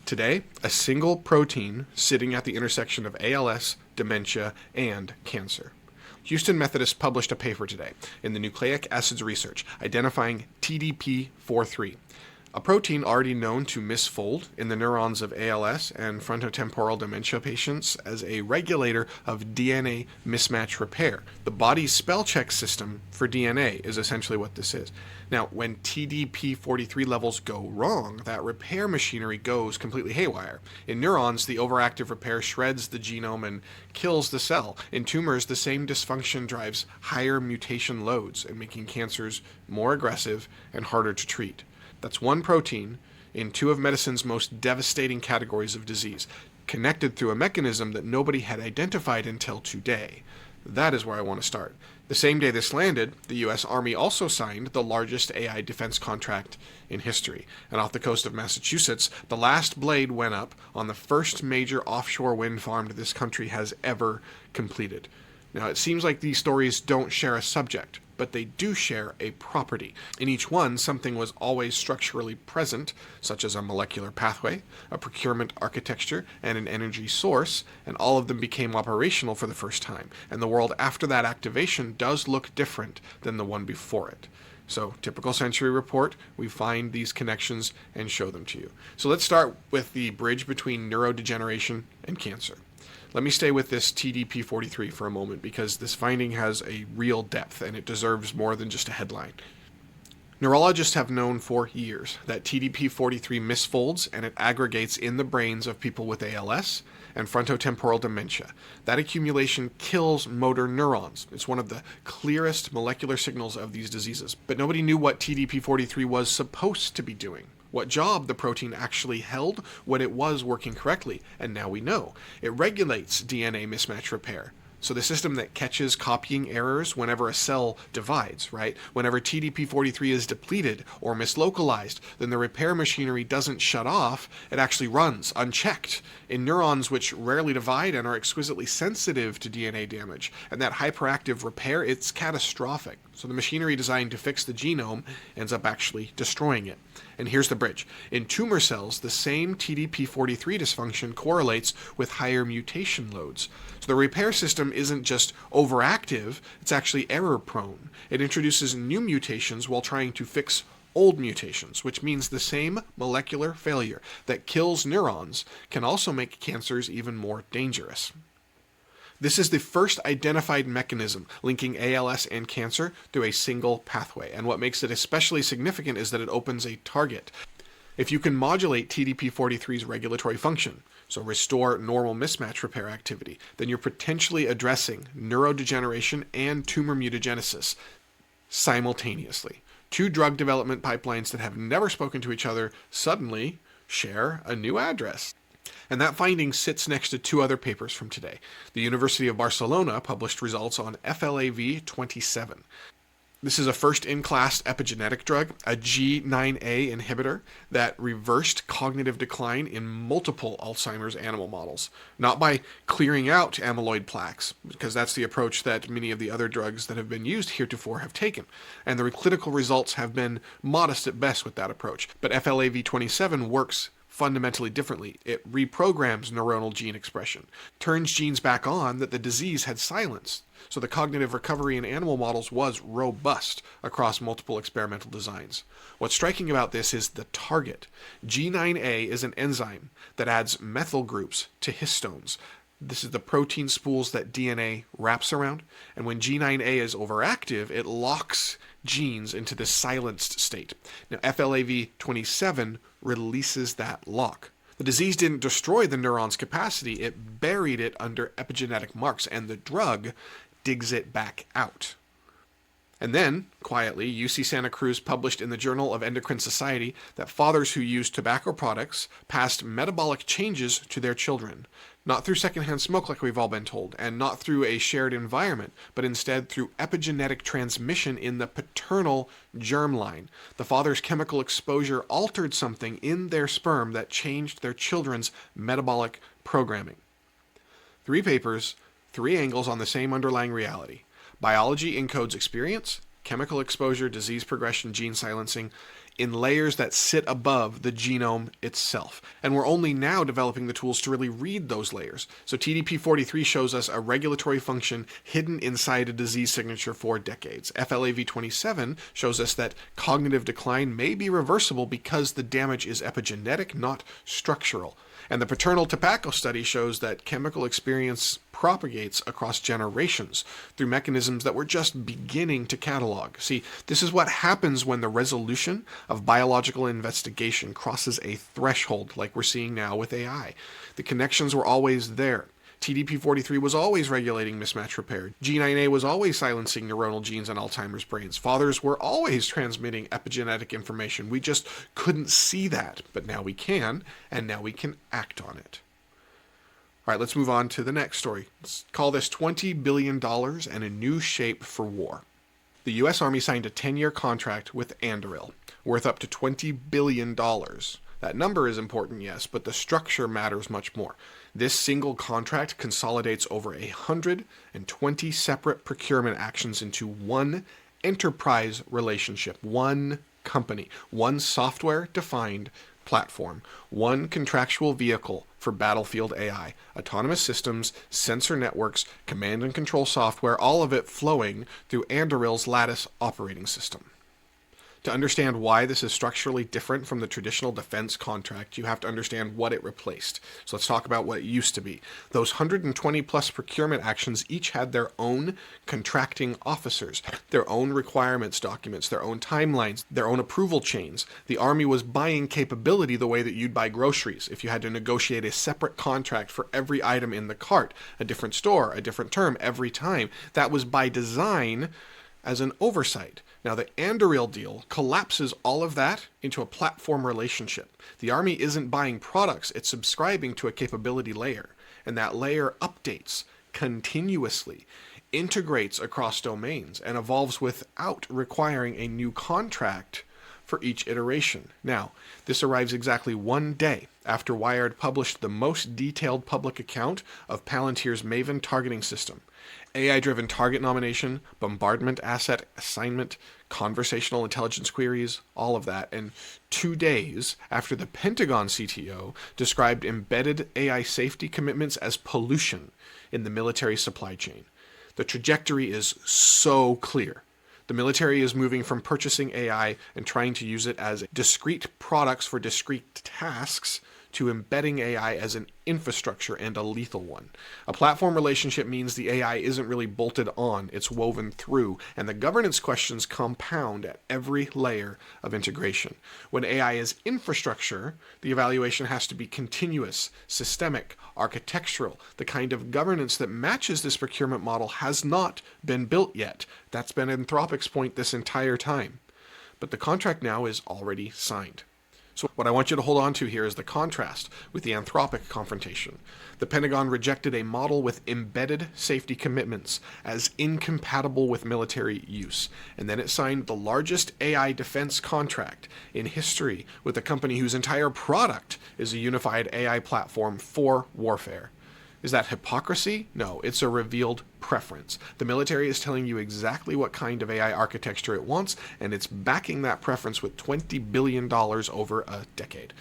Today, a single protein sitting at the intersection of ALS, dementia, and cancer. Houston Methodist published a paper today in the Nucleic Acids Research identifying TDP43, a protein already known to misfold in the neurons of ALS and frontotemporal dementia patients as a regulator of DNA mismatch repair. The body's spell check system for DNA is essentially what this is. Now, when TDP43 levels go wrong, that repair machinery goes completely haywire. In neurons, the overactive repair shreds the genome and kills the cell. In tumors, the same dysfunction drives higher mutation loads and making cancers more aggressive and harder to treat. That's one protein in two of medicine's most devastating categories of disease, connected through a mechanism that nobody had identified until today. That is where I want to start. The same day this landed, the U.S. Army also signed the largest AI defense contract in history. And off the coast of Massachusetts, the last blade went up on the first major offshore wind farm this country has ever completed. Now, it seems like these stories don't share a subject, but they do share a property. In each one, something was always structurally present, such as a molecular pathway, a procurement architecture, and an energy source, and all of them became operational for the first time. And the world after that activation does look different than the one before it. So, typical Century Report, we find these connections and show them to you. So let's start with the bridge between neurodegeneration and cancer. Let me stay with this TDP43 for a moment because this finding has a real depth and it deserves more than just a headline. Neurologists have known for years that TDP43 misfolds and it aggregates in the brains of people with ALS and frontotemporal dementia. That accumulation kills motor neurons. It's one of the clearest molecular signals of these diseases. But nobody knew what TDP43 was supposed to be doing, what job the protein actually held when it was working correctly, and now we know. It regulates DNA mismatch repair. So the system that catches copying errors whenever a cell divides, right? Whenever TDP43 is depleted or mislocalized, then the repair machinery doesn't shut off, it actually runs unchecked in neurons which rarely divide and are exquisitely sensitive to DNA damage. And that hyperactive repair, it's catastrophic. So the machinery designed to fix the genome ends up actually destroying it. And here's the bridge. In tumor cells, the same TDP43 dysfunction correlates with higher mutation loads. So the repair system isn't just overactive, it's actually error-prone. It introduces new mutations while trying to fix old mutations, which means the same molecular failure that kills neurons can also make cancers even more dangerous. This is the first identified mechanism linking ALS and cancer through a single pathway, and what makes it especially significant is that it opens a target. If you can modulate TDP43's regulatory function, so restore normal mismatch repair activity, then you're potentially addressing neurodegeneration and tumor mutagenesis simultaneously. Two drug development pipelines that have never spoken to each other suddenly share a new address. And that finding sits next to two other papers from today. The University of Barcelona published results on FLAV27. This is a first-in-class epigenetic drug, a G9A inhibitor that reversed cognitive decline in multiple Alzheimer's animal models. Not by clearing out amyloid plaques, because that's the approach that many of the other drugs that have been used heretofore have taken. And the clinical results have been modest at best with that approach. But FLAV27 works fundamentally differently. It reprograms neuronal gene expression, turns genes back on that the disease had silenced. So the cognitive recovery in animal models was robust across multiple experimental designs. What's striking about this is the target. G9A is an enzyme that adds methyl groups to histones. This is the protein spools that DNA wraps around, and when G9A is overactive, it locks genes into this silenced state. Now, FLAV27 releases that lock. The disease didn't destroy the neuron's capacity, it buried it under epigenetic marks, and the drug digs it back out. And then, quietly, UC Santa Cruz published in the Journal of Endocrine Society that fathers who used tobacco products passed metabolic changes to their children. Not through secondhand smoke like we've all been told, and not through a shared environment, but instead through epigenetic transmission in the paternal germline. The father's chemical exposure altered something in their sperm that changed their children's metabolic programming. 3 papers, 3 angles on the same underlying reality. Biology encodes experience, chemical exposure, disease progression, gene silencing. in layers that sit above the genome itself. And we're only now developing the tools to really read those layers. So TDP-43 shows us a regulatory function hidden inside a disease signature for decades. FLAV27 shows us that cognitive decline may be reversible because the damage is epigenetic, not structural. And the paternal tobacco study shows that chemical experience propagates across generations through mechanisms that we're just beginning to catalog. See, this is what happens when the resolution of biological investigation crosses a threshold like we're seeing now with AI. The connections were always there. TDP-43 was always regulating mismatch repair. G9A was always silencing neuronal genes in Alzheimer's brains. Fathers were always transmitting epigenetic information. We just couldn't see that, but now we can, and now we can act on it. All right, let's move on to the next story. Let's call this $20 billion and a new shape for war. The U.S. Army signed a 10-year contract with Anduril, worth up to $20 billion. That number is important, yes, but the structure matters much more. This single contract consolidates over 120 separate procurement actions into one enterprise relationship, one company, one software-defined platform, one contractual vehicle for battlefield AI, autonomous systems, sensor networks, command and control software, all of it flowing through Anduril's Lattice operating system. To understand why this is structurally different from the traditional defense contract, you have to understand what it replaced. So let's talk about what it used to be. Those 120 plus procurement actions each had their own contracting officers, their own requirements documents, their own timelines, their own approval chains. The Army was buying capability the way that you'd buy groceries. If you had to negotiate a separate contract for every item in the cart, a different store, a different term every time, that was by design as an oversight. Now, the Anduril deal collapses all of that into a platform relationship. The Army isn't buying products, it's subscribing to a capability layer. And that layer updates continuously, integrates across domains, and evolves without requiring a new contract for each iteration. Now, this arrives exactly 1 day after Wired published the most detailed public account of Palantir's Maven targeting system. AI-driven target nomination, bombardment asset assignment, conversational intelligence queries, all of that. And 2 days after the Pentagon CTO described embedded AI safety commitments as pollution in the military supply chain. The trajectory is so clear. The military is moving from purchasing AI and trying to use it as discrete products for discrete tasks to embedding AI as an infrastructure and a lethal one. A platform relationship means the AI isn't really bolted on, it's woven through, and the governance questions compound at every layer of integration. When AI is infrastructure, the evaluation has to be continuous, systemic, architectural. The kind of governance that matches this procurement model has not been built yet. That's been Anthropic's point this entire time. But the contract now is already signed. So what I want you to hold on to here is the contrast with the Anthropic confrontation. The Pentagon rejected a model with embedded safety commitments as incompatible with military use. And then it signed the largest AI defense contract in history with a company whose entire product is a unified AI platform for warfare. Is that hypocrisy? No, it's a revealed preference. The military is telling you exactly what kind of AI architecture it wants, and it's backing that preference with $20 billion over a decade.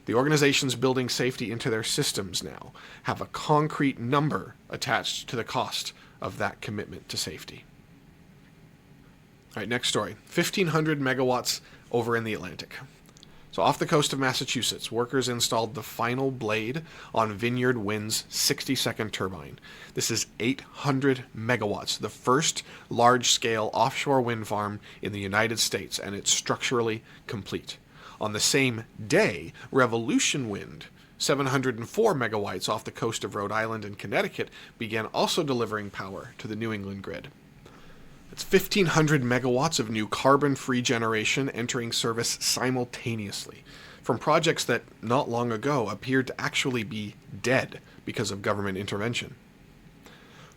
The organizations building safety into their systems now have a concrete number attached to the cost of that commitment to safety. All right, next story. 1,500 megawatts over in the Atlantic. So off the coast of Massachusetts, workers installed the final blade on Vineyard Wind's 60-second turbine. This is 800 megawatts, the first large-scale offshore wind farm in the United States, and it's structurally complete. On the same day, Revolution Wind, 704 megawatts off the coast of Rhode Island and Connecticut, began also delivering power to the New England grid. It's 1,500 megawatts of new carbon-free generation entering service simultaneously from projects that not long ago appeared to actually be dead because of government intervention.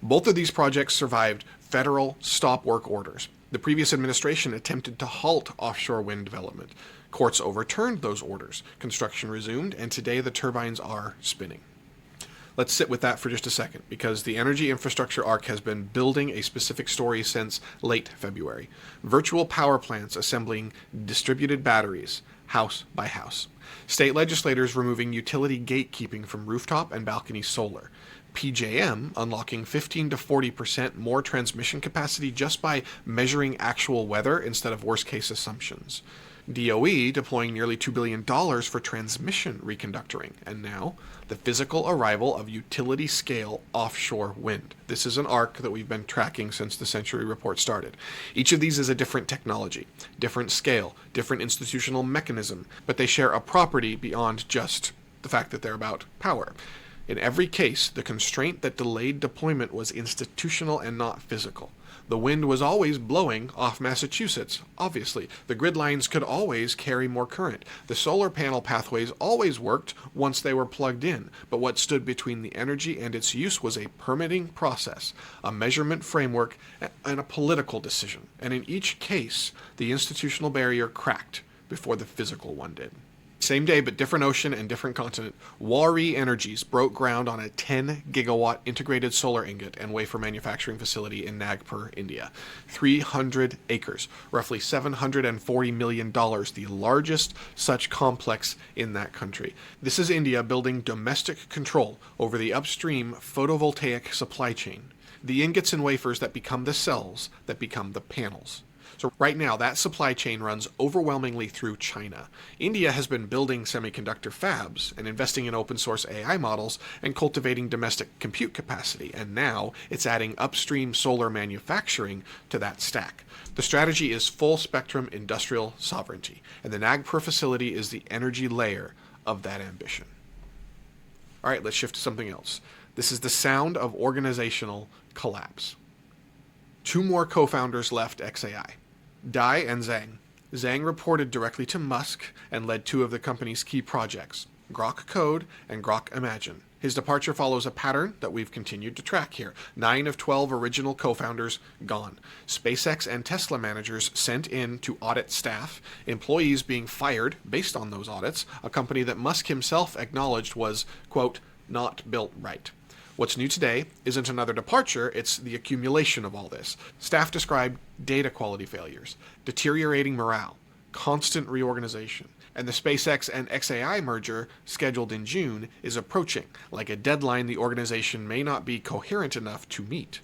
Both of these projects survived federal stop work orders. The previous administration attempted to halt offshore wind development. Courts overturned those orders. Construction resumed, and today the turbines are spinning. Let's sit with that for just a second, because the energy infrastructure arc has been building a specific story since late February. Virtual power plants assembling distributed batteries, house by house. State legislators removing utility gatekeeping from rooftop and balcony solar. PJM unlocking 15 to 40% more transmission capacity just by measuring actual weather instead of worst-case assumptions. DOE deploying nearly $2 billion for transmission reconductoring, and now the physical arrival of utility-scale offshore wind. This is an arc that we've been tracking since the Century Report started. Each of these is a different technology, different scale, different institutional mechanism, but they share a property beyond just the fact that they're about power. In every case, the constraint that delayed deployment was institutional and not physical. The wind was always blowing off Massachusetts, obviously. The grid lines could always carry more current. The solar panel pathways always worked once they were plugged in, but what stood between the energy and its use was a permitting process, a measurement framework, and a political decision. And in each case, the institutional barrier cracked before the physical one did. Same day, but different ocean and different continent, Waaree Energies broke ground on a 10-gigawatt integrated solar ingot and wafer manufacturing facility in Nagpur, India. 300 acres, roughly $740 million, the largest such complex in that country. This is India building domestic control over the upstream photovoltaic supply chain, the ingots and wafers that become the cells that become the panels. So right now, that supply chain runs overwhelmingly through China. India has been building semiconductor fabs and investing in open source AI models and cultivating domestic compute capacity, and now it's adding upstream solar manufacturing to that stack. The strategy is full spectrum industrial sovereignty, and the Nagpur facility is the energy layer of that ambition. All right, let's shift to something else. This is the sound of organizational collapse. Two more co-founders left XAI. Dai and Zhang. Zhang reported directly to Musk and led two of the company's key projects, Grok Code and Grok Imagine. His departure follows a pattern that we've continued to track here. 9 of 12 original co-founders gone. SpaceX and Tesla managers sent in to audit staff, employees being fired based on those audits, a company that Musk himself acknowledged was, quote, not built right. What's new today isn't another departure, it's the accumulation of all this. Staff described data quality failures, deteriorating morale, constant reorganization, and the SpaceX and XAI merger, scheduled in June, is approaching, like a deadline the organization may not be coherent enough to meet.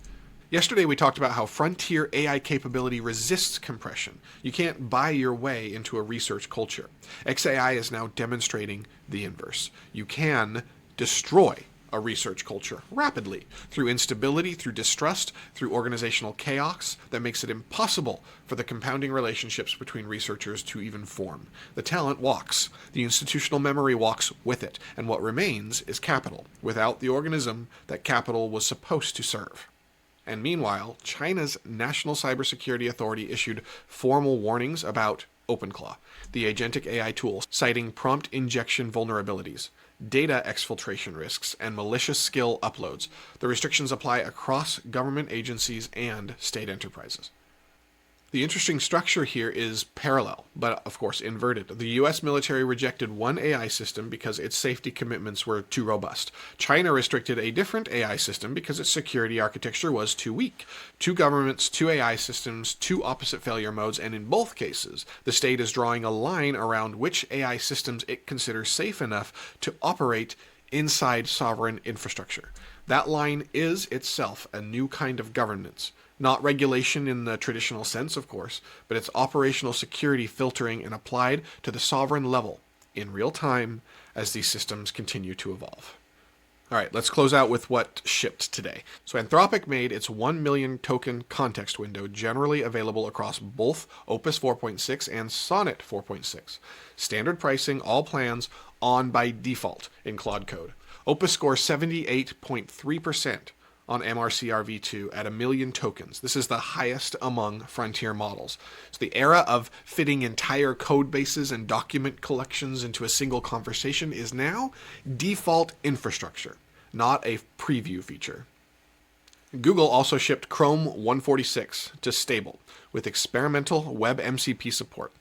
Yesterday we talked about how frontier AI capability resists compression. You can't buy your way into a research culture. XAI is now demonstrating the inverse. You can destroy a research culture rapidly through instability, through distrust, through organizational chaos that makes it impossible for the compounding relationships between researchers to even form. The talent walks, the institutional memory walks with it, and what remains is capital, without the organism that capital was supposed to serve. And meanwhile, China's National Cybersecurity Authority issued formal warnings about OpenClaw, the agentic AI tool, citing prompt injection vulnerabilities, data exfiltration risks, and malicious skill uploads. The restrictions apply across government agencies and state enterprises. The interesting structure here is parallel, but of course inverted. The US military rejected one AI system because its safety commitments were too robust. China restricted a different AI system because its security architecture was too weak. Two governments, two AI systems, two opposite failure modes, and in both cases, the state is drawing a line around which AI systems it considers safe enough to operate inside sovereign infrastructure. That line is itself a new kind of governance. Not regulation in the traditional sense, of course, but it's operational security filtering and applied to the sovereign level in real time as these systems continue to evolve. All right, let's close out with what shipped today. So Anthropic made its 1 million token context window generally available across both Opus 4.6 and Sonnet 4.6. Standard pricing, all plans on by default in Claude Code. Opus scores 78.3% on MRCR v2 at 1 million tokens. This is the highest among frontier models. So the era of fitting entire code bases and document collections into a single conversation is now default infrastructure, not a preview feature. Google also shipped Chrome 146 to stable with experimental WebMCP support.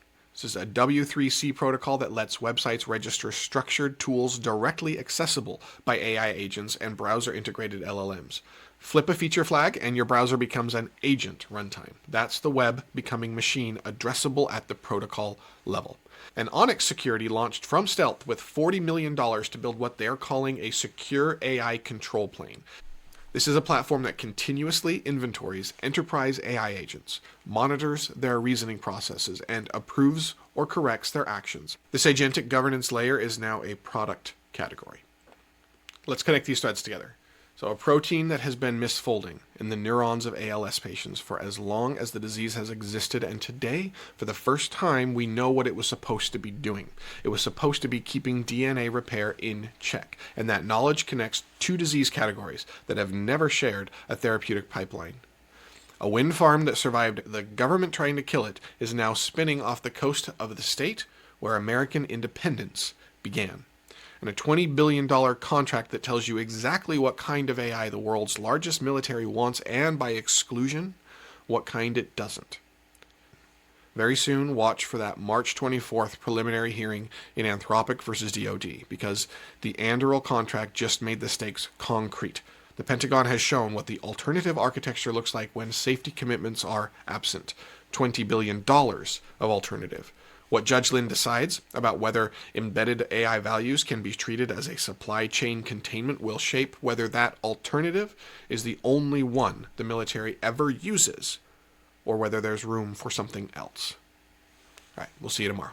This is a W3C protocol that lets websites register structured tools directly accessible by AI agents and browser-integrated LLMs. Flip a feature flag and your browser becomes an agent runtime. That's the web becoming machine addressable at the protocol level. And Onyx Security launched from stealth with $40 million to build what they're calling a secure AI control plane. This is a platform that continuously inventories enterprise AI agents, monitors their reasoning processes, and approves or corrects their actions. This agentic governance layer is now a product category. Let's connect these threads together. So a protein that has been misfolding in the neurons of ALS patients for as long as the disease has existed, and today, for the first time, we know what it was supposed to be doing. It was supposed to be keeping DNA repair in check, and that knowledge connects two disease categories that have never shared a therapeutic pipeline. A wind farm that survived the government trying to kill it is now spinning off the coast of the state where American independence began. And a $20 billion contract that tells you exactly what kind of AI the world's largest military wants, and by exclusion, what kind it doesn't. Very soon, watch for that March 24th preliminary hearing in Anthropic versus DoD, because the Anduril contract just made the stakes concrete. The Pentagon has shown what the alternative architecture looks like when safety commitments are absent. $20 billion of alternative. What Judge Lin decides about whether embedded AI values can be treated as a supply chain containment will shape whether that alternative is the only one the military ever uses, or whether there's room for something else. All right, we'll see you tomorrow.